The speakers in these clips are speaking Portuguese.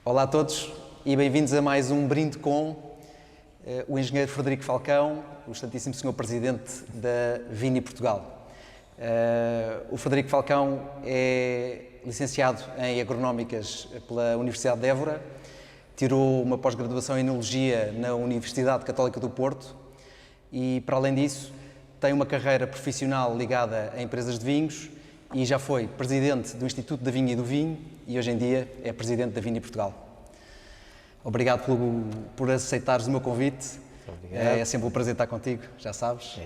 Olá a todos e bem-vindos a mais um brinde com o engenheiro Frederico Falcão, o excelentíssimo Senhor Presidente da Vini Portugal. O Frederico Falcão é licenciado em Agronómicas pela Universidade de Évora, tirou uma pós-graduação em Enologia na Universidade Católica do Porto e, para além disso, tem uma carreira profissional ligada a empresas de vinhos e já foi Presidente do Instituto da Vinha e do Vinho e hoje em dia é Presidente da Vini Portugal. Obrigado por aceitares o meu convite. É sempre um prazer estar contigo, já sabes.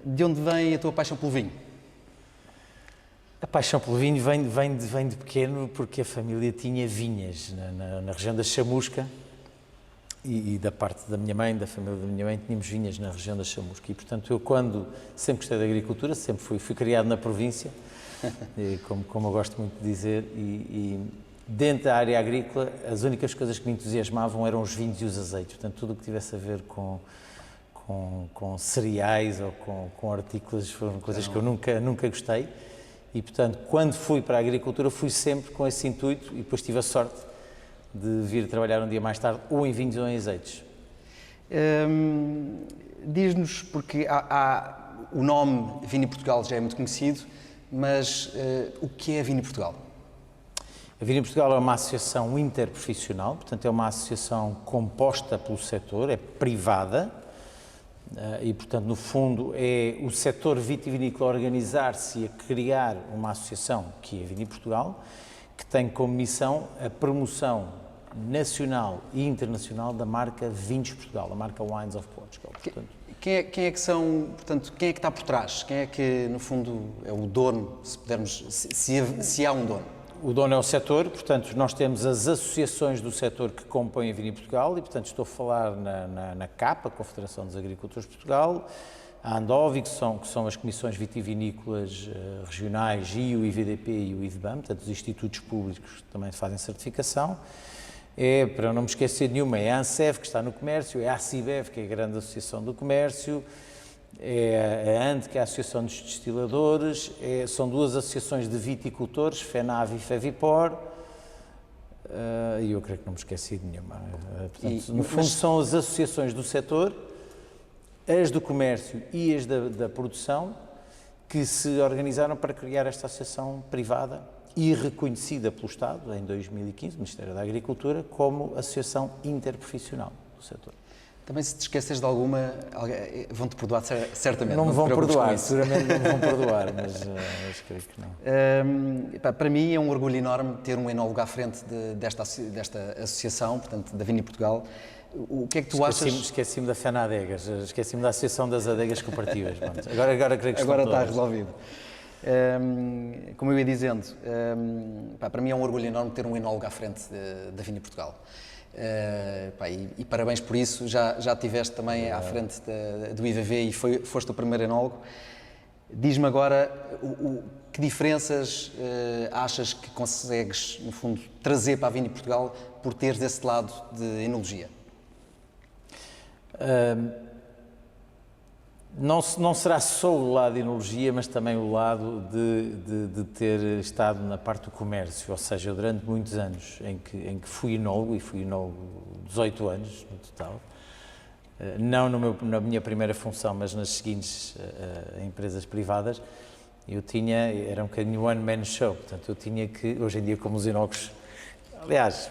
De onde vem a tua paixão pelo vinho? A paixão pelo vinho vem de pequeno porque a família tinha vinhas na região da Chamusca e da parte da minha mãe, da família da minha mãe, tínhamos vinhas na região da Chamusca e, portanto, eu sempre gostei da agricultura, sempre fui criado na província, como eu gosto muito de dizer, e dentro da área agrícola as únicas coisas que me entusiasmavam eram os vinhos e os azeites, portanto, tudo o que tivesse a ver com cereais ou com artículos foram coisas que eu nunca gostei e, portanto, quando fui para a agricultura fui sempre com esse intuito e depois tive a sorte de vir trabalhar um dia mais tarde ou em vinhos ou em azeites. Diz-nos, porque o nome Vini Portugal já é muito conhecido, mas o que é a Vini Portugal? A Vini Portugal é uma associação interprofissional, portanto é uma associação composta pelo setor, é privada e, portanto, no fundo é o setor vitivinícola organizar-se e a criar uma associação que é a Vini Portugal, que tem como missão a promoção nacional e internacional da marca Vinhos Portugal, a marca Wines of Portugal. Portanto, quem é que está por trás? Quem é que, no fundo, é o dono, se pudermos, se há um dono? O dono é o setor, portanto, nós temos as associações do setor que compõem a Vini Portugal e, portanto, estou a falar na CAP, a Confederação dos Agricultores de Portugal, a Andovi, que são as comissões vitivinícolas regionais, e o IVDP e o IVBAM, portanto, os institutos públicos que também fazem certificação. Para não me esquecer de nenhuma, é a ANSEV, que está no comércio, é a ACIBEV, que é a grande associação do comércio, é a AND, que é a Associação dos Destiladores, são duas associações de viticultores, FENAV e FEVIPOR, e eu creio que não me esqueci de nenhuma. Portanto, no fundo, são as associações do setor, as do comércio e as da produção, que se organizaram para criar esta associação privada e reconhecida pelo Estado, em 2015, Ministério da Agricultura, como associação interprofissional do setor. Também, se te esqueces de alguma, vão-te perdoar certamente. Não me vão perdoar, seguramente não me vão perdoar, mas creio que não. Para mim é um orgulho enorme ter um enólogo à frente desta associação, portanto, da Vini Portugal. O que é que tu achas? Esqueci-me da FENADEGAS, esqueci-me da Associação das Adegas Cooperativas. Agora creio que agora está resolvido. Como eu ia dizendo, para mim é um orgulho enorme ter um enólogo à frente da Vini Portugal. E parabéns por isso, já estiveste também à frente do IVV e foste o primeiro enólogo. Diz-me agora que diferenças achas que consegues, no fundo, trazer para a Vini Portugal por teres esse lado de enologia? Não será só o lado de enologia, mas também o lado de ter estado na parte do comércio, ou seja, eu durante muitos anos em que fui enólogo, e fui enólogo 18 anos no total, não na minha primeira função, mas nas seguintes empresas privadas, era um bocadinho one man show, portanto eu tinha que, hoje em dia como os enólogos, aliás,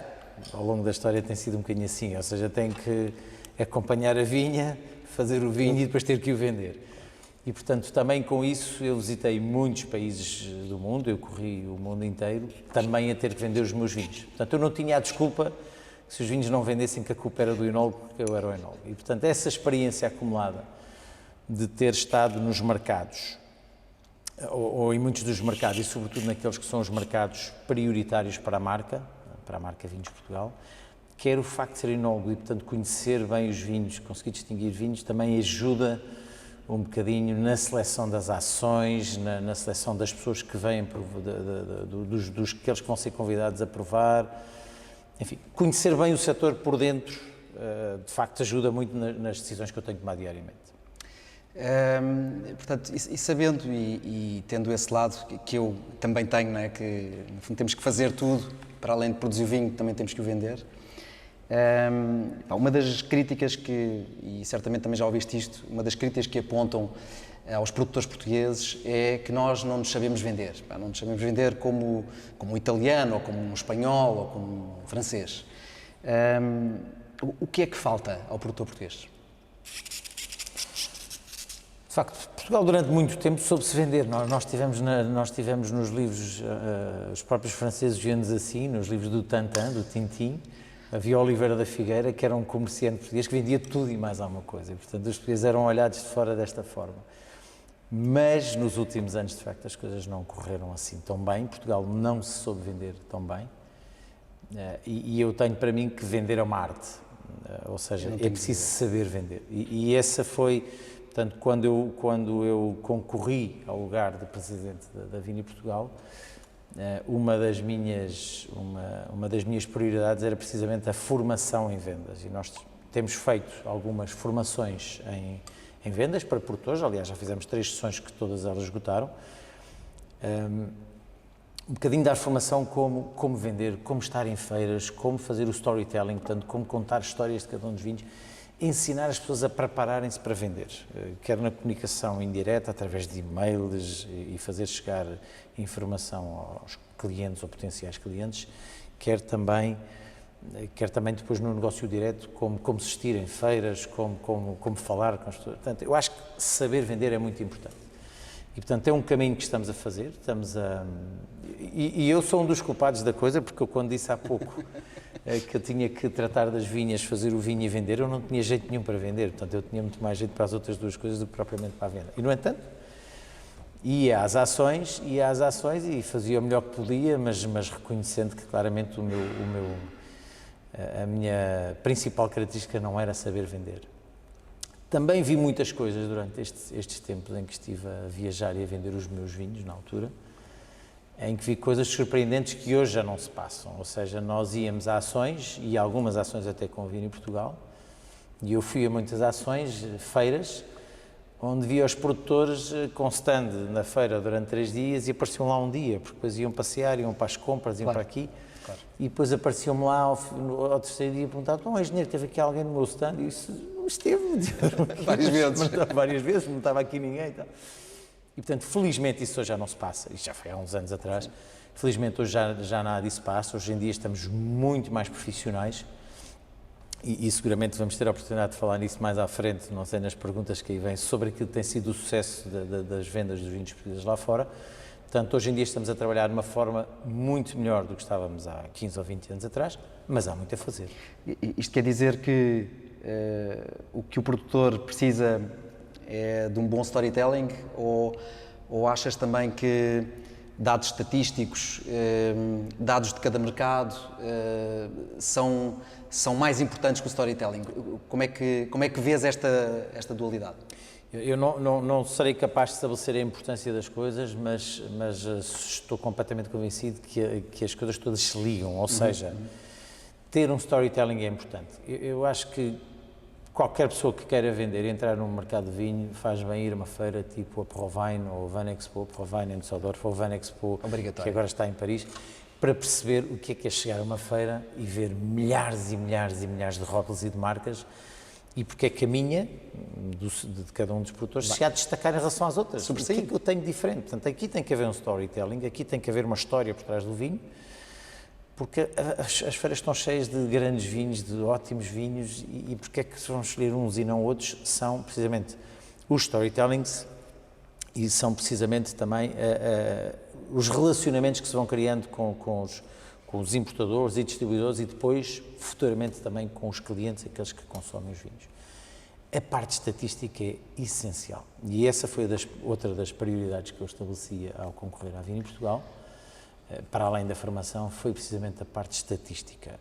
ao longo da história tem sido um bocadinho assim, ou seja, tenho que acompanhar a vinha, fazer o vinho e depois ter que o vender. E, portanto, também com isso eu visitei muitos países do mundo, eu corri o mundo inteiro, também a ter que vender os meus vinhos. Portanto, eu não tinha a desculpa que se os vinhos não vendessem que a culpa era do enólogo, porque eu era o enólogo. E, portanto, essa experiência acumulada de ter estado nos mercados, ou em muitos dos mercados, e sobretudo naqueles que são os mercados prioritários para a marca Vinhos Portugal, quer o facto de ser enólogo e, portanto, conhecer bem os vinhos, conseguir distinguir vinhos, também ajuda um bocadinho na seleção das ações, na seleção das pessoas que vêm, aqueles que vão ser convidados a provar. Enfim, conhecer bem o setor por dentro, de facto, ajuda muito nas decisões que eu tenho que tomar diariamente. Portanto, e sabendo e tendo esse lado que eu também tenho, não é? Que no fundo temos que fazer tudo, para além de produzir o vinho, também temos que o vender. Uma das críticas e certamente também já ouviste isto, uma das críticas que apontam aos produtores portugueses é que nós não nos sabemos vender. Não nos sabemos vender como um italiano, ou como um espanhol, ou como um francês. O que é que falta ao produtor português? De facto, Portugal durante muito tempo soube-se vender. Nós tivemos nos livros, os próprios franceses viam-nos assim, nos livros do Tintin, do Tintin, havia Oliveira da Figueira, que era um comerciante português que vendia tudo e mais alguma coisa. E, portanto, os portugueses eram olhados de fora desta forma. Mas, nos últimos anos, de facto, as coisas não correram assim tão bem. Portugal não se soube vender tão bem. E eu tenho para mim que vender é uma arte. Ou seja, é preciso saber vender. E essa foi... Portanto, quando eu concorri ao lugar de presidente da Vini Portugal, uma das minhas prioridades era precisamente a formação em vendas. E nós temos feito algumas formações em vendas para produtores, aliás, já fizemos 3 sessões que todas elas esgotaram. Um bocadinho dar formação como vender, como estar em feiras, como fazer o storytelling, portanto, como contar histórias de cada um dos vinhos. Ensinar as pessoas a prepararem-se para vender, quer na comunicação indireta, através de e-mails e fazer chegar informação aos clientes ou potenciais clientes, quer também depois no negócio direto, como assistir em feiras, como falar com as pessoas. Portanto, eu acho que saber vender é muito importante. E, portanto, é um caminho que estamos a fazer, e eu sou um dos culpados da coisa, porque eu, quando disse há pouco que eu tinha que tratar das vinhas, fazer o vinho e vender, eu não tinha jeito nenhum para vender, portanto, eu tinha muito mais jeito para as outras 2 coisas do que propriamente para a venda. E, no entanto, ia às ações e fazia o melhor que podia, mas reconhecendo que, claramente, a minha principal característica não era saber vender. Também vi muitas coisas durante estes tempos em que estive a viajar e a vender os meus vinhos, na altura, em que vi coisas surpreendentes que hoje já não se passam. Ou seja, nós íamos a ações, e algumas ações até com o Vini Portugal, e eu fui a muitas ações, feiras, onde via os produtores com stand na feira durante 3 dias e apareciam lá um dia, porque depois iam passear, iam para as compras, iam para aqui, e depois apareciam-me lá ao 3º dia e perguntavam: engenheiro, teve aqui alguém no meu stand? E eu disse: esteve várias vezes, não estava aqui ninguém. Então. E, portanto, felizmente isso hoje já não se passa, isto já foi há uns anos atrás, felizmente hoje já nada disso passa, hoje em dia estamos muito mais profissionais e seguramente vamos ter a oportunidade de falar nisso mais à frente, não sei, nas perguntas que aí vêm, sobre aquilo que tem sido o sucesso das vendas dos vinhos portugueses lá fora. Portanto, hoje em dia estamos a trabalhar de uma forma muito melhor do que estávamos há 15 ou 20 anos atrás, mas há muito a fazer. Isto quer dizer que o que o produtor precisa é de um bom storytelling, ou achas também que dados estatísticos, dados de cada mercado são mais importantes que o storytelling? Como é que vês esta dualidade? Eu não serei capaz de estabelecer a importância das coisas, mas estou completamente convencido que as coisas todas se ligam, ou seja, ter um storytelling é importante. Eu acho que qualquer pessoa que queira vender, entrar num mercado de vinho, faz bem ir a uma feira tipo a Provine ou a Vanexpo, Provine em Düsseldorf, ou a Vanexpo, que agora está em Paris, para perceber o que é chegar a uma feira e ver milhares e milhares e milhares de rótulos e de marcas, e porque é que a minha, de cada um dos produtores, se há de destacar em relação às outras. O que é que eu tenho diferente? Portanto, aqui tem que haver um storytelling, aqui tem que haver uma história por trás do vinho, porque as feiras estão cheias de grandes vinhos, de ótimos vinhos, e porque é que se vão escolher uns e não outros? São precisamente os storytellings e são precisamente também os relacionamentos que se vão criando com os importadores e distribuidores e depois, futuramente, também com os clientes, aqueles que consomem os vinhos. A parte estatística é essencial e essa foi outra das prioridades que eu estabelecia ao concorrer à Vini Portugal, para além da formação, foi precisamente a parte estatística.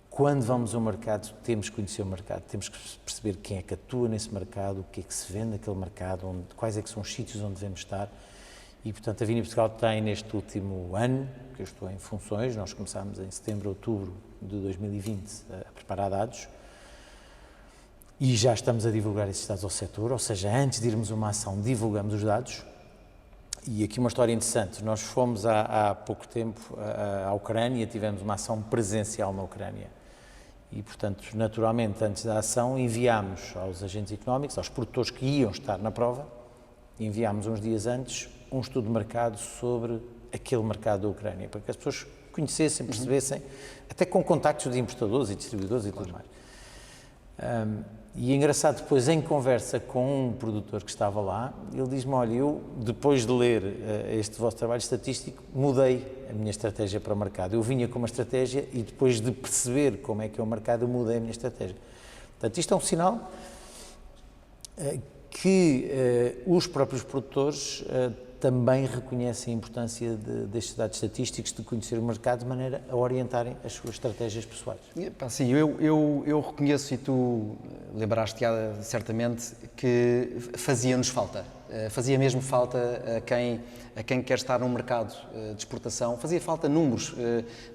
Quando vamos ao mercado, temos que conhecer o mercado, temos que perceber quem é que atua nesse mercado, o que é que se vende naquele mercado, quais é que são os sítios onde devemos estar. E, portanto, a Vini Portugal tem, neste último ano, que eu estou em funções, nós começámos em setembro, outubro de 2020 a preparar dados, e já estamos a divulgar esses dados ao setor, ou seja, antes de irmos a uma ação, divulgamos os dados. E aqui uma história interessante, nós fomos há pouco tempo à Ucrânia, tivemos uma ação presencial na Ucrânia. E, portanto, naturalmente, antes da ação, enviámos aos agentes económicos, aos produtores que iam estar na prova, enviámos uns dias antes um estudo de mercado sobre aquele mercado da Ucrânia, para que as pessoas conhecessem, percebessem, até com contactos de importadores e distribuidores e tudo mais. E é engraçado, depois em conversa com um produtor que estava lá, ele diz-me, olha, eu depois de ler este vosso trabalho estatístico, mudei a minha estratégia para o mercado. Eu vinha com uma estratégia e depois de perceber como é que é o mercado, eu mudei a minha estratégia. Portanto, isto é um sinal que os próprios produtores também reconhecem a importância destes dados estatísticos, de conhecer o mercado, de maneira a orientarem as suas estratégias pessoais. Sim, eu reconheço, e tu lembraste-te certamente, que fazia-nos falta. Fazia mesmo falta a quem quer estar num mercado de exportação, fazia falta números,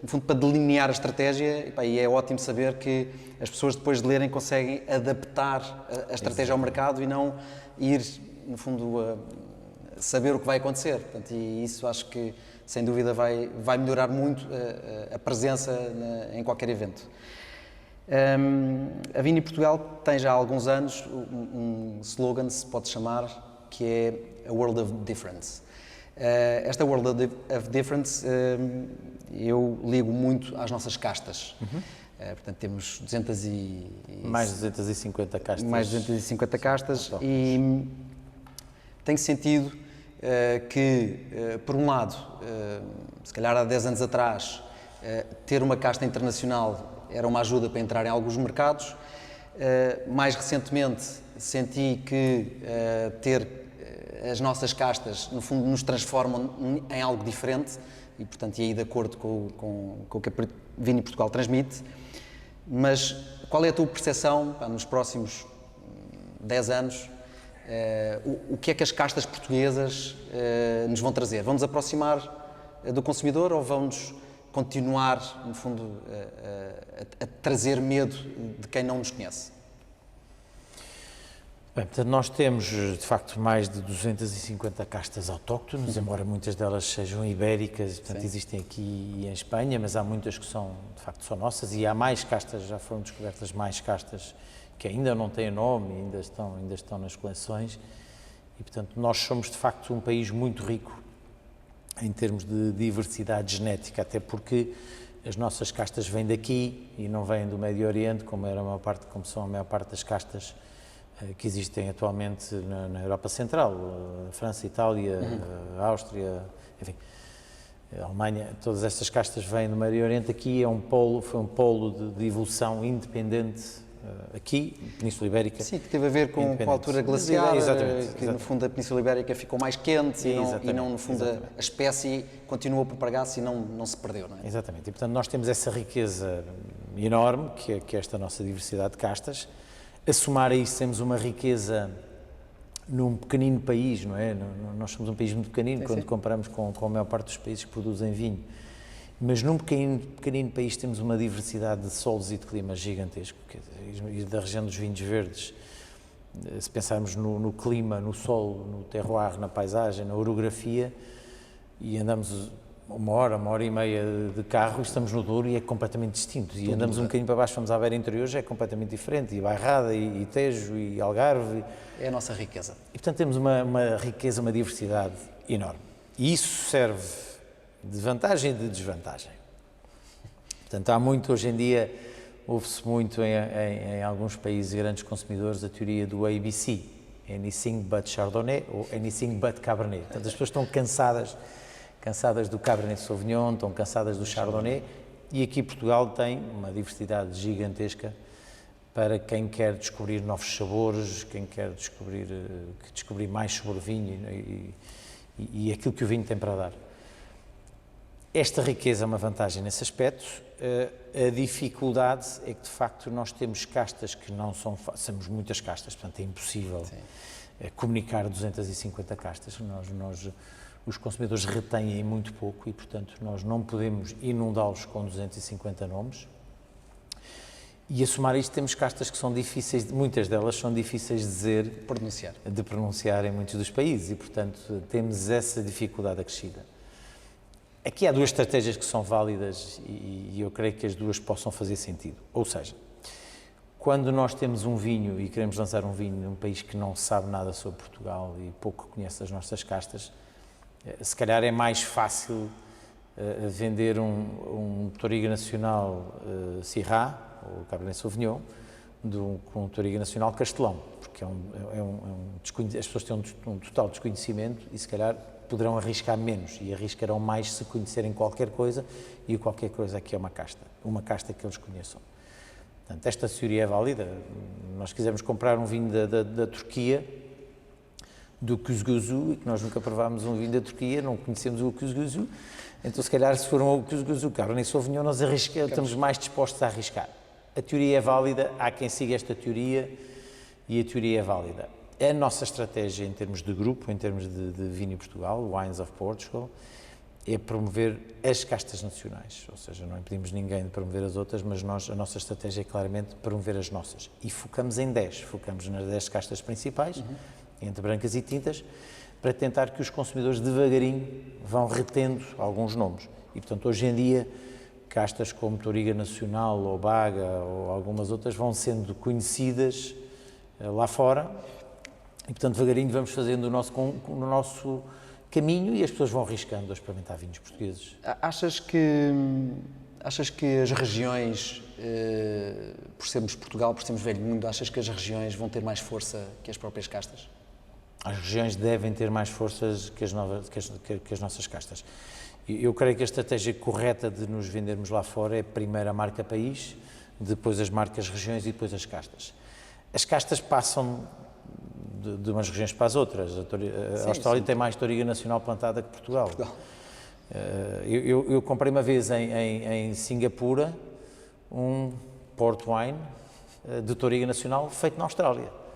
no fundo, para delinear a estratégia, e é ótimo saber que as pessoas, depois de lerem, conseguem adaptar a estratégia ao mercado e não ir, no fundo, saber o que vai acontecer. Portanto, e isso acho que, sem dúvida, vai melhorar muito a presença em qualquer evento. A Vini Portugal tem já há alguns anos um slogan, se pode chamar, que é a World of Difference. Esta World of Difference eu ligo muito às nossas castas. Portanto, temos mais de 250 castas. Mais de 250 castas e tenho sentido que, por um lado, se calhar há 10 anos atrás, ter uma casta internacional era uma ajuda para entrar em alguns mercados. Mais recentemente, senti que ter as nossas castas, no fundo, nos transformam em algo diferente e, portanto, e aí de acordo com o que a Vini Portugal transmite. Mas qual é a tua percepção nos próximos 10 anos? O que é que as castas portuguesas nos vão trazer? Vão-nos aproximar do consumidor ou vão-nos continuar, no fundo, a trazer medo de quem não nos conhece? Bem, portanto, nós temos, de facto, mais de 250 castas autóctones, embora muitas delas sejam ibéricas, portanto, Sim. Existem aqui em Espanha, mas há muitas que são, de facto, são nossas, e há mais castas, já foram descobertas mais castas que ainda não têm nome, ainda estão nas coleções, e, portanto, nós somos, de facto, um país muito rico em termos de diversidade genética, até porque as nossas castas vêm daqui e não vêm do Médio Oriente, como são a maior parte das castas que existem atualmente na Europa Central, França, Itália, Áustria, enfim, a Alemanha, todas estas castas vêm do Médio Oriente. Aqui foi um polo de evolução independente, aqui, Península Ibérica. Sim, que teve a ver com a altura glaciar, exatamente. No fundo a Península Ibérica ficou mais quente e não, no fundo, a espécie continuou a propagar-se e não se perdeu, não é? Exatamente, e portanto nós temos essa riqueza enorme, que é esta nossa diversidade de castas. A somar a isso temos uma riqueza num pequenino país, não é? Nós somos um país muito pequenino quando comparamos com a maior parte dos países que produzem vinho, mas num pequenino país temos uma diversidade de solos e de climas gigantesco, e da região dos vinhos verdes, se pensarmos no clima, no solo, no terroir, na paisagem, na orografia, e andamos uma hora e meia de carro, estamos no Douro e é completamente distinto. E andamos um bocadinho para baixo, vamos à Beira Interior, já é completamente diferente. E Bairrada, e Tejo, e Algarve. É a nossa riqueza. E, portanto, temos uma riqueza, uma diversidade enorme. E isso serve de vantagem e de desvantagem. Portanto, há muito, hoje em dia, ouve-se muito em alguns países grandes consumidores a teoria do ABC, Anything But Chardonnay ou Anything But Cabernet. Portanto, as pessoas estão cansadas do Cabernet Sauvignon, estão cansadas do Chardonnay, e aqui Portugal tem uma diversidade gigantesca para quem quer descobrir novos sabores, quem quer descobrir mais sobre o vinho e aquilo que o vinho tem para dar. Esta riqueza é uma vantagem nesse aspecto. A dificuldade é que, de facto, nós temos castas que não são fáceis, temos muitas castas, portanto é impossível comunicar 250 castas. Os consumidores retêm muito pouco e, portanto, nós não podemos inundá-los com 250 nomes. E a somar isto temos castas que são difíceis, muitas delas são difíceis de pronunciar em muitos dos países e, portanto, temos essa dificuldade acrescida. Aqui há duas estratégias que são válidas e eu creio que as duas possam fazer sentido. Ou seja, quando nós temos um vinho e queremos lançar um vinho num país que não sabe nada sobre Portugal e pouco conhece as nossas castas, se calhar é mais fácil vender um Touriga Nacional Syrah, ou Cabernet Sauvignon, com um Touriga Nacional Castelão, porque as pessoas têm um total desconhecimento e se calhar poderão arriscar menos e arriscarão mais se conhecerem qualquer coisa e qualquer coisa aqui é uma casta que eles conheçam. Portanto, esta teoria é válida. Nós quisermos comprar um vinho da Turquia, do Kuzguzu, e que nós nunca provámos um vinho da Turquia, não conhecemos o Kuzguzu, então se calhar se for um Kuzguzu, Cabernet Sauvignon, nós estamos mais dispostos a arriscar. A teoria é válida, há quem siga esta teoria e a teoria é válida. A nossa estratégia em termos de grupo, em termos de Vinho Portugal, Wines of Portugal, é promover as castas nacionais, ou seja, não impedimos ninguém de promover as outras, mas a nossa estratégia é claramente promover as nossas. E focamos em 10, focamos nas 10 castas principais, entre brancas e tintas, para tentar que os consumidores devagarinho vão retendo alguns nomes. E, portanto, hoje em dia, castas como Touriga Nacional ou Baga ou algumas outras vão sendo conhecidas lá fora e, portanto, devagarinho vamos fazendo o nosso caminho e as pessoas vão arriscando a experimentar vinhos portugueses. Achas que as regiões, por sermos Portugal, por sermos velho mundo, achas que as regiões vão ter mais força que as próprias castas? As regiões devem ter mais forças que as nossas castas. Eu creio que a estratégia correta de nos vendermos lá fora é primeiro a marca país, depois as marcas regiões e depois as castas. As castas passam de umas regiões para as outras. A Austrália tem mais Touriga Nacional plantada que Portugal. Eu comprei uma vez em Singapura um Port Wine de Touriga Nacional feito na Austrália.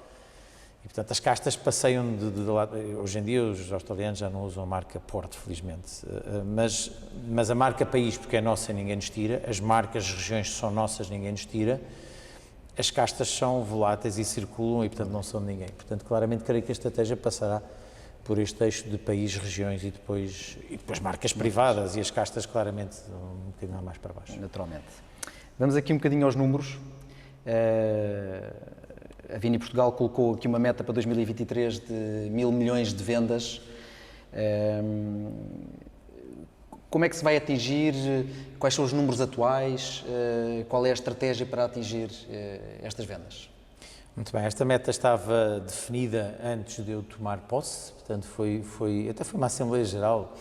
E, portanto, as castas passeiam de lado. Hoje em dia os australianos já não usam a marca Porto, felizmente, mas a marca país, porque é nossa, ninguém nos tira, as marcas regiões são nossas, ninguém nos tira, as castas são voláteis e circulam e, portanto, não são de ninguém. Portanto, claramente, creio que a estratégia passará por este eixo de país, regiões e depois marcas privadas e as castas, claramente, um bocadinho mais para baixo. Naturalmente. Vamos aqui um bocadinho aos números. A Vini Portugal colocou aqui uma meta para 2023 de 1.000 milhões de vendas. Como é que se vai atingir? Quais são os números atuais? Qual é a estratégia para atingir estas vendas? Muito bem, esta meta estava definida antes de eu tomar posse, portanto até foi uma Assembleia Geral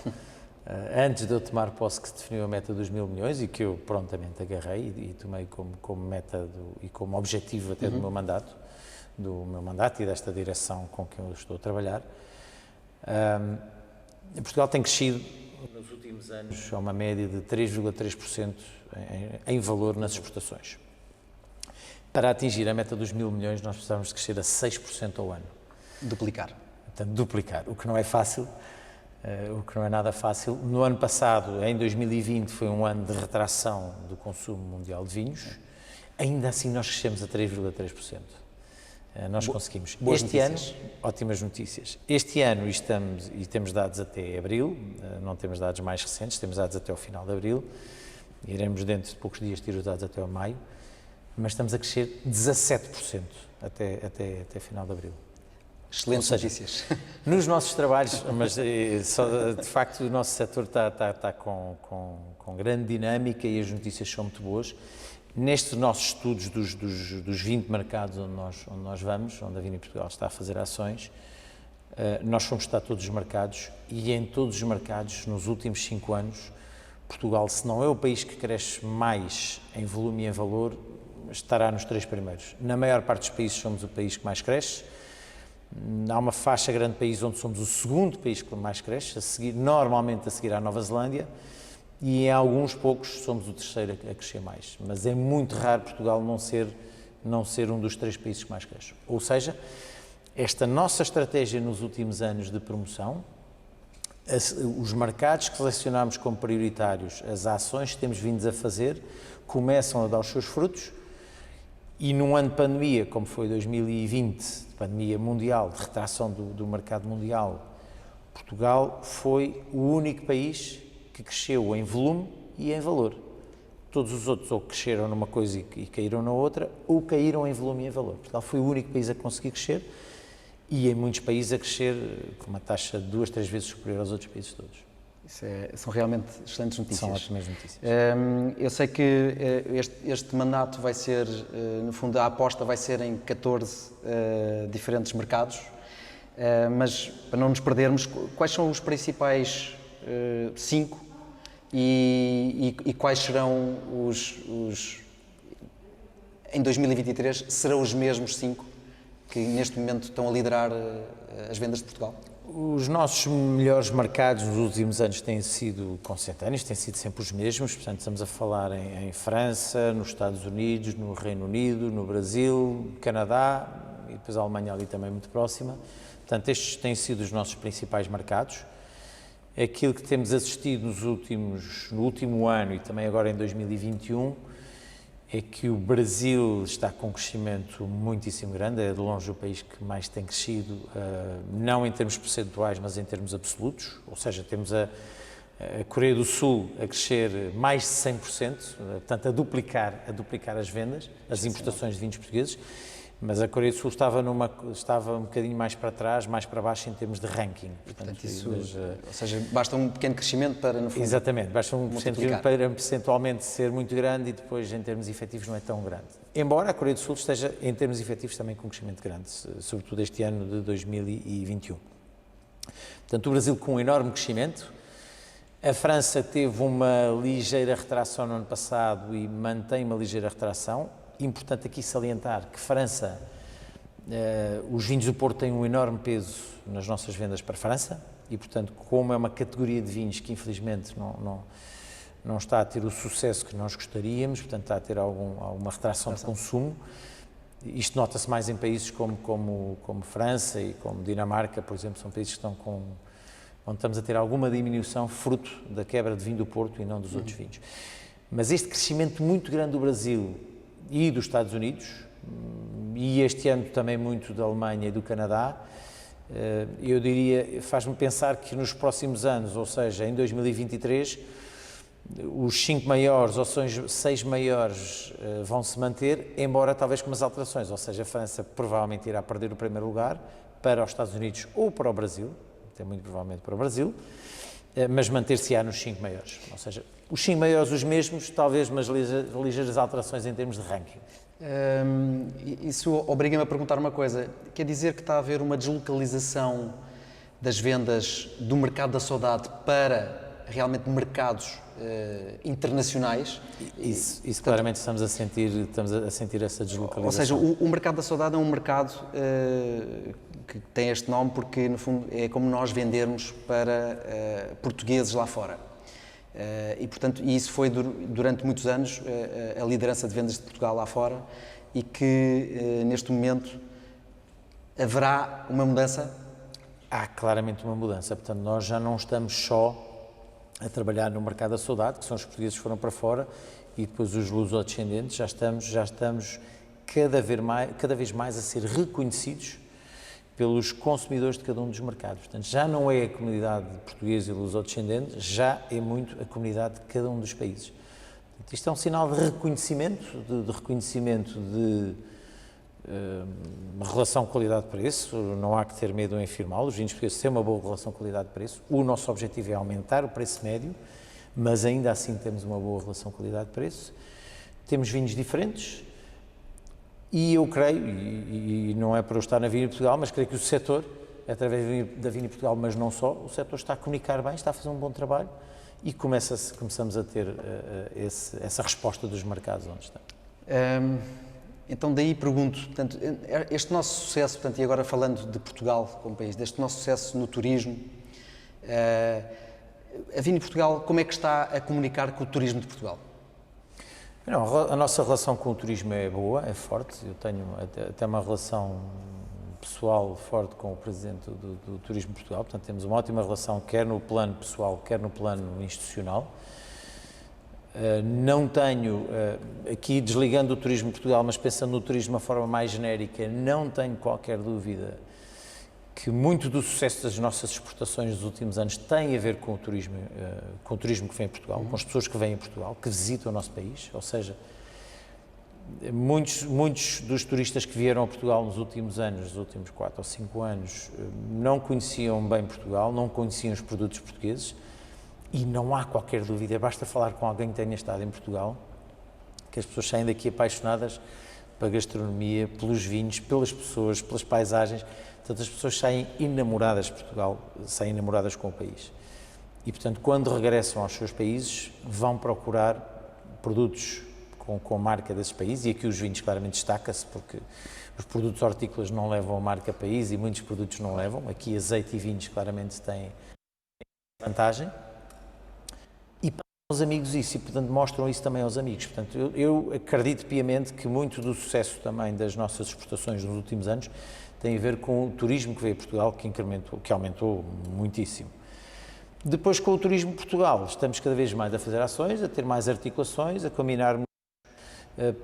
antes de eu tomar posse que se definiu a meta dos 1.000 milhões e que eu prontamente agarrei e tomei como meta e como objetivo até do meu mandato e desta direção com que eu estou a trabalhar. Portugal tem crescido nos últimos anos a uma média de 3,3% em valor nas exportações. Para atingir a meta dos 1.000 milhões, nós precisamos de crescer a 6% ao ano. Duplicar. Portanto, duplicar, o que não é fácil, o que não é nada fácil. No ano passado, em 2020, foi um ano de retração do consumo mundial de vinhos. Ainda assim, nós crescemos a 3,3%. Nós conseguimos. Boas este notícias. Ano, ótimas notícias. Este ano temos dados até abril, não temos dados mais recentes, temos dados até ao final de abril. Iremos dentro de poucos dias ter os dados até ao maio. Mas estamos a crescer 17% até final de abril. Excelentes notícias. Nos nossos trabalhos, mas de facto o nosso setor está com grande dinâmica e as notícias são muito boas. Nestes nossos estudos dos 20 mercados onde nós vamos, onde a Vini Portugal está a fazer ações, nós fomos estar todos os mercados e em todos os mercados, nos últimos 5 anos, Portugal, se não é o país que cresce mais em volume e em valor, estará nos 3 primeiros. Na maior parte dos países somos o país que mais cresce. Há uma faixa grande de países onde somos o segundo país que mais cresce, normalmente a seguir à Nova Zelândia, e em alguns poucos somos o terceiro a crescer mais. Mas é muito raro Portugal não ser um dos 3 países que mais cresce. Ou seja, esta nossa estratégia nos últimos anos de promoção, os mercados que selecionámos como prioritários, as ações que temos vindo a fazer, começam a dar os seus frutos E num ano de pandemia, como foi 2020, de pandemia mundial, de retração do mercado mundial, Portugal foi o único país que cresceu em volume e em valor. Todos os outros ou cresceram numa coisa e caíram na outra, ou caíram em volume e em valor. Portugal foi o único país a conseguir crescer e em muitos países a crescer com uma taxa 2, 3 vezes superior aos outros países todos. São realmente excelentes notícias. São ótimas notícias. Eu sei que este mandato vai ser, no fundo, a aposta vai ser em 14 diferentes mercados, mas para não nos perdermos, quais são os principais 5 e quais serão em 2023, serão os mesmos 5 que neste momento estão a liderar as vendas de Portugal? Os nossos melhores mercados nos últimos anos têm sido consentâneos, têm sido sempre os mesmos, portanto estamos a falar em França, nos Estados Unidos, no Reino Unido, no Brasil, Canadá e depois a Alemanha ali também muito próxima. Portanto, estes têm sido os nossos principais mercados. Aquilo que temos assistido no último ano e também agora em 2021 é que o Brasil está com um crescimento muitíssimo grande, é de longe o país que mais tem crescido, não em termos percentuais, mas em termos absolutos, ou seja, temos a Coreia do Sul a crescer mais de 100%, portanto a duplicar as vendas, as importações de vinhos portugueses, mas a Coreia do Sul estava um bocadinho mais para trás, mais para baixo em termos de ranking. Portanto, ou seja, basta um pequeno crescimento para, no fundo, exatamente, basta um crescimento para percentualmente ser muito grande e depois em termos efetivos não é tão grande. Embora a Coreia do Sul esteja em termos efetivos também com um crescimento grande, sobretudo este ano de 2021. Portanto, o Brasil com um enorme crescimento. A França teve uma ligeira retração no ano passado e mantém uma ligeira retração. Importante aqui salientar que França, os vinhos do Porto têm um enorme peso nas nossas vendas para a França e, portanto, como é uma categoria de vinhos que infelizmente não está a ter o sucesso que nós gostaríamos, portanto está a ter alguma retração de consumo. Isto nota-se mais em países como França e como Dinamarca, por exemplo, são países que estão onde estamos a ter alguma diminuição fruto da quebra de vinho do Porto e não dos outros vinhos. Mas este crescimento muito grande do Brasil e dos Estados Unidos, e este ano também muito da Alemanha e do Canadá, eu diria, faz-me pensar que nos próximos anos, ou seja, em 2023, os 5 maiores ou 6 maiores vão se manter, embora talvez com umas alterações, ou seja, a França provavelmente irá perder o primeiro lugar para os Estados Unidos ou para o Brasil, até muito provavelmente para o Brasil, mas manter-se-á nos 5 maiores, ou seja, os 5 maiores os mesmos, talvez umas ligeiras alterações em termos de ranking. Isso obriga-me a perguntar uma coisa, quer dizer que está a haver uma deslocalização das vendas do mercado da saudade para realmente mercados internacionais? Isso claramente estamos a sentir essa deslocalização. Ou seja, o mercado da saudade é um mercado que tem este nome porque, no fundo, é como nós vendermos para portugueses lá fora. E, portanto, isso foi durante muitos anos a liderança de vendas de Portugal lá fora e que, neste momento, haverá uma mudança? Há claramente uma mudança. Portanto, nós já não estamos só a trabalhar no mercado da saudade, que são os portugueses que foram para fora, e depois os lusodescendentes, já estamos cada vez mais a ser reconhecidos pelos consumidores de cada um dos mercados. Portanto, já não é a comunidade portuguesa e lusodescendente, já é muito a comunidade de cada um dos países. Portanto, isto é um sinal de reconhecimento, de uma relação qualidade-preço, não há que ter medo em afirmá-lo, os vinhos portugueses têm uma boa relação qualidade-preço, o nosso objetivo é aumentar o preço médio, mas ainda assim temos uma boa relação qualidade-preço, temos vinhos diferentes, e eu creio, e não é para eu estar na Vini Portugal, mas creio que o setor, através da Vini Portugal, mas não só, o setor está a comunicar bem, está a fazer um bom trabalho e começamos a ter essa resposta dos mercados onde estão. Então daí pergunto, portanto, este nosso sucesso, portanto, e agora falando de Portugal como país, deste nosso sucesso no turismo, a Vini Portugal, como é que está a comunicar com o turismo de Portugal? Não, a nossa relação com o turismo é boa, é forte. Eu tenho até uma relação pessoal forte com o Presidente do Turismo de Portugal, portanto temos uma ótima relação quer no plano pessoal, quer no plano institucional. Não tenho, aqui desligando o turismo de Portugal, mas pensando no turismo de uma forma mais genérica, não tenho qualquer dúvida que muito do sucesso das nossas exportações nos últimos anos tem a ver com o turismo que vem a Portugal, com as pessoas que vêm a Portugal, que visitam o nosso país, ou seja, muitos dos turistas que vieram a Portugal nos últimos anos, nos últimos 4 ou 5 anos, não conheciam bem Portugal, não conheciam os produtos portugueses e não há qualquer dúvida, basta falar com alguém que tenha estado em Portugal, que as pessoas saem daqui apaixonadas pela gastronomia, pelos vinhos, pelas pessoas, pelas paisagens. Portanto, as pessoas saem enamoradas de Portugal, saem enamoradas com o país. E, portanto, quando regressam aos seus países, vão procurar produtos com a marca desses países, e aqui os vinhos claramente destaca-se, porque os produtos hortícolas não levam a marca país e muitos produtos não levam. Aqui azeite e vinhos claramente têm vantagem. E para os amigos isso, e portanto mostram isso também aos amigos. Portanto, eu acredito piamente que muito do sucesso também das nossas exportações nos últimos anos tem a ver com o turismo que veio a Portugal, que aumentou muitíssimo. Depois, com o turismo de Portugal, estamos cada vez mais a fazer ações, a ter mais articulações, a combinarmos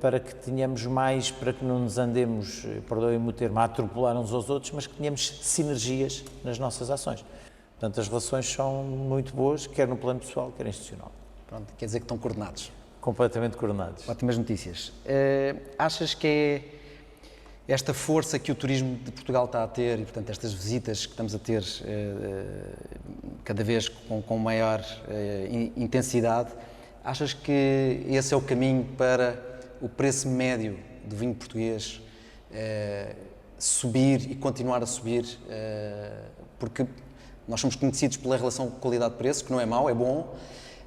para que tenhamos mais, para que não nos andemos, perdoem-me o termo, a atropelar uns aos outros, mas que tenhamos sinergias nas nossas ações. Portanto, as relações são muito boas, quer no plano pessoal, quer institucional. Pronto, quer dizer que estão coordenados. Completamente coordenados. Ótimas notícias. Achas que é esta força que o turismo de Portugal está a ter, e portanto estas visitas que estamos a ter cada vez com maior intensidade, achas que esse é o caminho para o preço médio do vinho português subir e continuar a subir? Porque nós somos conhecidos pela relação qualidade-preço, que não é mau, é bom,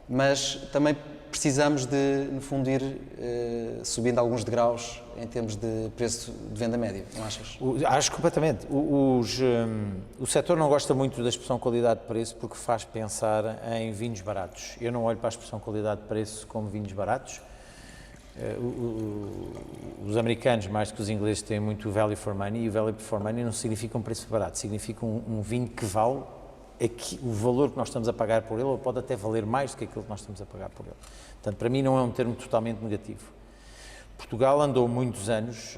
mas também precisamos de, no fundo, ir subindo alguns degraus em termos de preço de venda média, não achas? Acho completamente. O setor não gosta muito da expressão qualidade-preço porque faz pensar em vinhos baratos. Eu não olho para a expressão qualidade-preço como vinhos baratos. Os americanos, mais do que os ingleses, têm muito value for money, e o value for money não significa um preço barato, significa um vinho que vale o valor que nós estamos a pagar por ele, ou pode até valer mais do que aquilo que nós estamos a pagar por ele. Portanto, para mim não é um termo totalmente negativo. Portugal andou muitos anos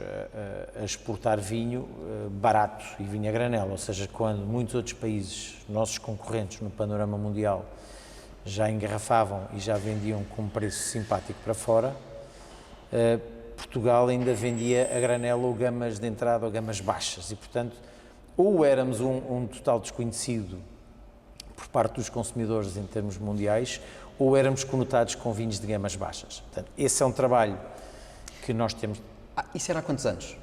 a exportar vinho barato e vinho a granel, ou seja, quando muitos outros países, nossos concorrentes no panorama mundial, já engarrafavam e já vendiam com um preço simpático para fora, Portugal ainda vendia a granel ou gamas de entrada ou gamas baixas e, portanto, ou éramos um total desconhecido por parte dos consumidores em termos mundiais, ou éramos conotados com vinhos de gamas baixas. Portanto, esse é um trabalho que nós temos. Isso era há quantos anos?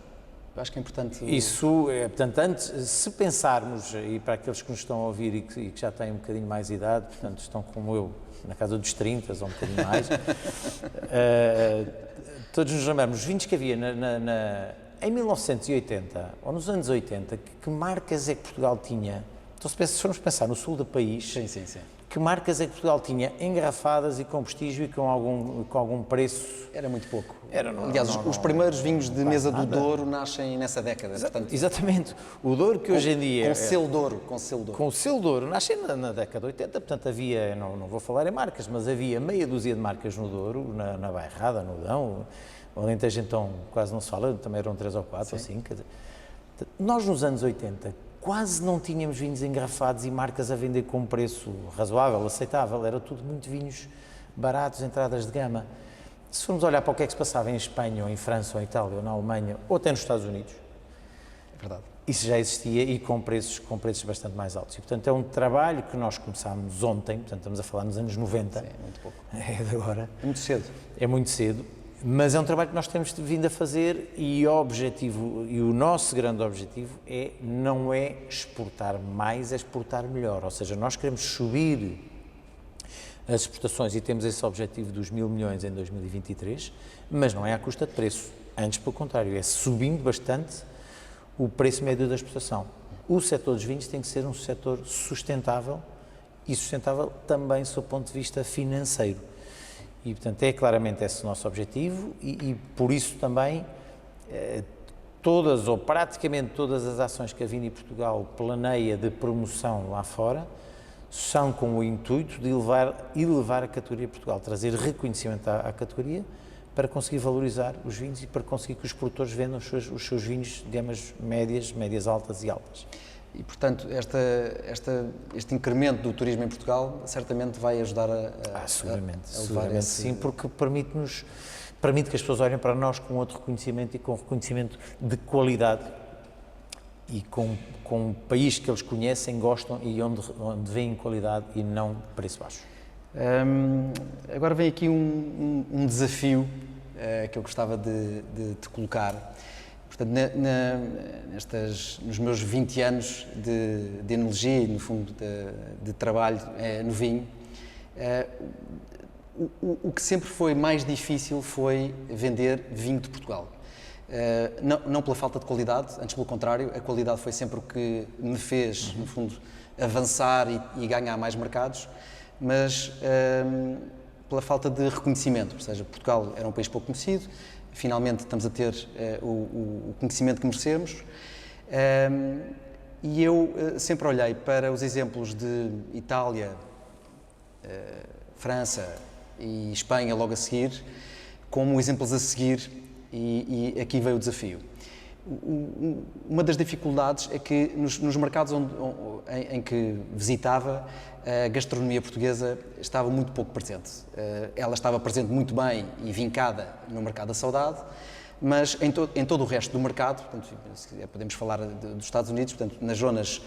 Eu acho que é importante... Isso, portanto, antes, se pensarmos, e para aqueles que nos estão a ouvir e que já têm um bocadinho mais idade, portanto, estão como eu, na casa dos 30 ou um bocadinho mais, todos nos lembramos, os vinhos que havia em 1980, ou nos anos 80, que marcas é que Portugal tinha? Então, se formos pensar no sul do país, sim. que marcas é que Portugal tinha engarrafadas e com prestígio e com algum preço? Era muito pouco. Aliás, os primeiros vinhos de mesa do Douro nascem nessa década. Portanto, exatamente. O Douro que hoje em dia... Com selo de ouro. Com o selo de ouro. Nascem na década de 80, portanto havia, não vou falar em marcas, mas havia meia dúzia de marcas no Douro, na Bairrada, no Dão, o Alentejo então quase não se fala, também eram 3 ou 4 ou 5. Nós nos anos 80 quase não tínhamos vinhos engarrafados e marcas a vender com um preço razoável, aceitável, era tudo muito vinhos baratos, entradas de gama. Se formos olhar para o que é que se passava em Espanha, ou em França, ou em Itália, ou na Alemanha, ou até nos Estados Unidos, é verdade. Isso já existia e com preços bastante mais altos. E, portanto, é um trabalho que nós começámos ontem, portanto, estamos a falar nos anos 90. Sim, é muito pouco. É de agora. É muito cedo. É muito cedo, mas é um trabalho que nós temos vindo a fazer e o nosso grande objetivo não é exportar mais, é exportar melhor. Ou seja, nós queremos subir as exportações e temos esse objetivo dos 1.000 milhões em 2023, mas não é à custa de preço. Antes, pelo contrário, é subindo bastante o preço médio da exportação. O setor dos vinhos tem que ser um setor sustentável e sustentável também do ponto de vista financeiro. E, portanto, é claramente esse o nosso objetivo e por isso também todas ou praticamente todas as ações que a Vini Portugal planeia de promoção lá fora são com o intuito de elevar a categoria de Portugal, trazer reconhecimento à categoria para conseguir valorizar os vinhos e para conseguir que os produtores vendam os seus vinhos de gamas médias, médias altas e altas. E, portanto, este incremento do turismo em Portugal certamente vai ajudar seguramente sim, porque permite que as pessoas olhem para nós com outro reconhecimento e com reconhecimento de qualidade e com um país que eles conhecem, gostam e onde veem qualidade e não preço baixo. Agora vem aqui um desafio que eu gostava de te colocar. Portanto, nos meus 20 anos de enologia e, no fundo, de trabalho no vinho, o que sempre foi mais difícil foi vender vinho de Portugal. Não pela falta de qualidade, antes pelo contrário, a qualidade foi sempre o que me fez, no fundo, avançar e ganhar mais mercados, mas pela falta de reconhecimento, ou seja, Portugal era um país pouco conhecido, finalmente estamos a ter o conhecimento que merecemos, e eu sempre olhei para os exemplos de Itália, França e Espanha logo a seguir, como exemplos a seguir, e aqui veio o desafio. Uma das dificuldades é que nos mercados em que visitava, a gastronomia portuguesa estava muito pouco presente. Ela estava presente muito bem e vincada no mercado da saudade, mas em todo o resto do mercado, portanto, podemos falar dos Estados Unidos, portanto, nas zonas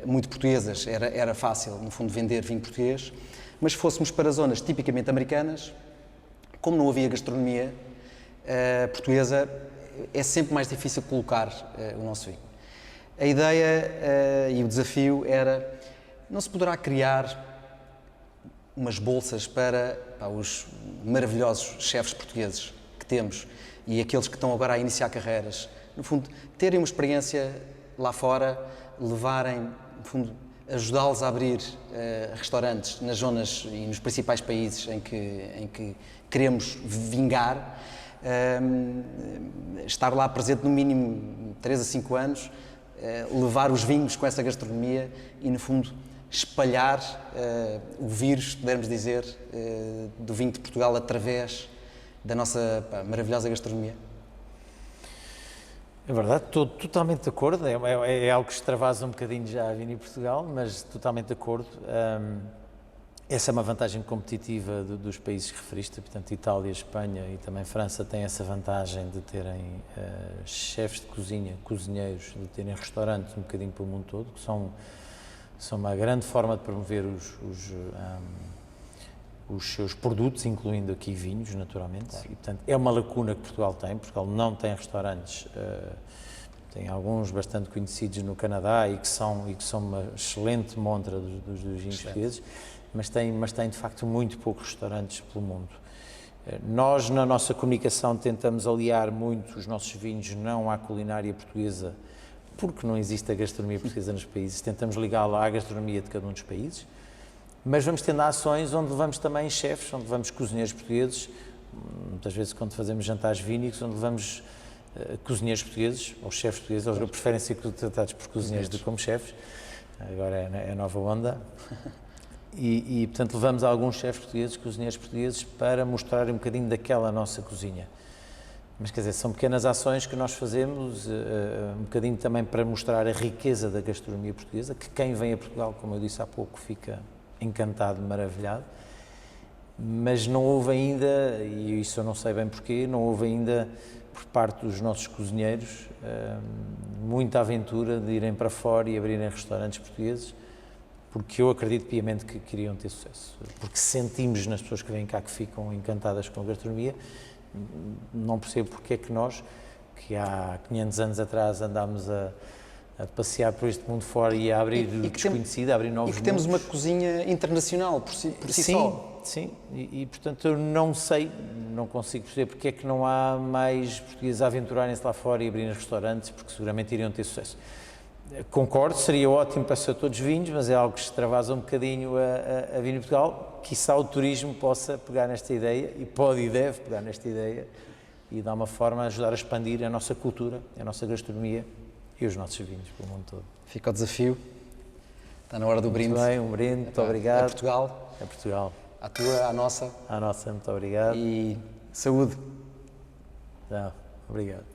muito portuguesas era fácil, no fundo, vender vinho português, mas se fôssemos para zonas tipicamente americanas, como não havia gastronomia portuguesa, é sempre mais difícil colocar o nosso vinho. A ideia e o desafio era, não se poderá criar umas bolsas para os maravilhosos chefes portugueses que temos e aqueles que estão agora a iniciar carreiras, no fundo, terem uma experiência lá fora, levarem, no fundo, ajudá-los a abrir restaurantes nas zonas e nos principais países em que queremos vingar, estar lá presente no mínimo 3 a 5 anos, levar os vinhos com essa gastronomia e, no fundo, espalhar o vírus, se pudermos dizer, do vinho de Portugal através da nossa maravilhosa gastronomia. É verdade, estou totalmente de acordo, é algo que extravasa um bocadinho já a Vini Portugal, mas totalmente de acordo. Essa é uma vantagem competitiva dos países que referiste, portanto, Itália, Espanha e também França têm essa vantagem de terem chefes de cozinha, cozinheiros, de terem restaurantes um bocadinho pelo mundo todo, que são uma grande forma de promover os seus produtos, incluindo aqui vinhos, naturalmente. Claro. E, portanto, é uma lacuna que Portugal tem. Portugal não tem restaurantes, tem alguns bastante conhecidos no Canadá e que são uma excelente montra dos vinhos portugueses, mas tem de facto muito poucos restaurantes pelo mundo. Nós, na nossa comunicação, tentamos aliar muito os nossos vinhos não à culinária portuguesa, porque não existe a gastronomia portuguesa nos países, tentamos ligá-la à gastronomia de cada um dos países, mas vamos tendo ações onde levamos também chefes, onde levamos cozinheiros portugueses, muitas vezes quando fazemos jantares vínicos, onde levamos cozinheiros portugueses, ou chefes portugueses, eles preferem ser tratados por cozinheiros do que como chefes, agora é a nova onda, e portanto levamos alguns chefes portugueses, cozinheiros portugueses, para mostrar um bocadinho daquela nossa cozinha. Mas, quer dizer, são pequenas ações que nós fazemos, um bocadinho também para mostrar a riqueza da gastronomia portuguesa, que quem vem a Portugal, como eu disse há pouco, fica encantado, maravilhado, mas não houve ainda, e isso eu não sei bem porquê, não houve ainda, por parte dos nossos cozinheiros, muita aventura de irem para fora e abrirem restaurantes portugueses, porque eu acredito piamente que queriam ter sucesso, porque sentimos nas pessoas que vêm cá que ficam encantadas com a gastronomia. Não percebo porque é que nós, que há 500 anos atrás andámos a passear por este mundo fora e a abrir o desconhecido, a abrir novos mundos. E que temos uma cozinha internacional por si só. Sim, e portanto eu não sei, não consigo perceber porque é que não há mais portugueses a aventurarem-se lá fora e abrirem restaurantes, porque seguramente iriam ter sucesso. Concordo, seria ótimo para ser todos vinhos, mas é algo que extravasa um bocadinho a Vini Portugal. Quiçá o turismo possa pegar nesta ideia, e pode e deve pegar nesta ideia, e dar uma forma a ajudar a expandir a nossa cultura, a nossa gastronomia e os nossos vinhos pelo mundo todo. Fica o desafio. Está na hora do brinde. Muito bem, um brinde, muito obrigado. A Portugal, A Portugal. à tua, à nossa. À nossa, muito obrigado. E saúde. Não, obrigado.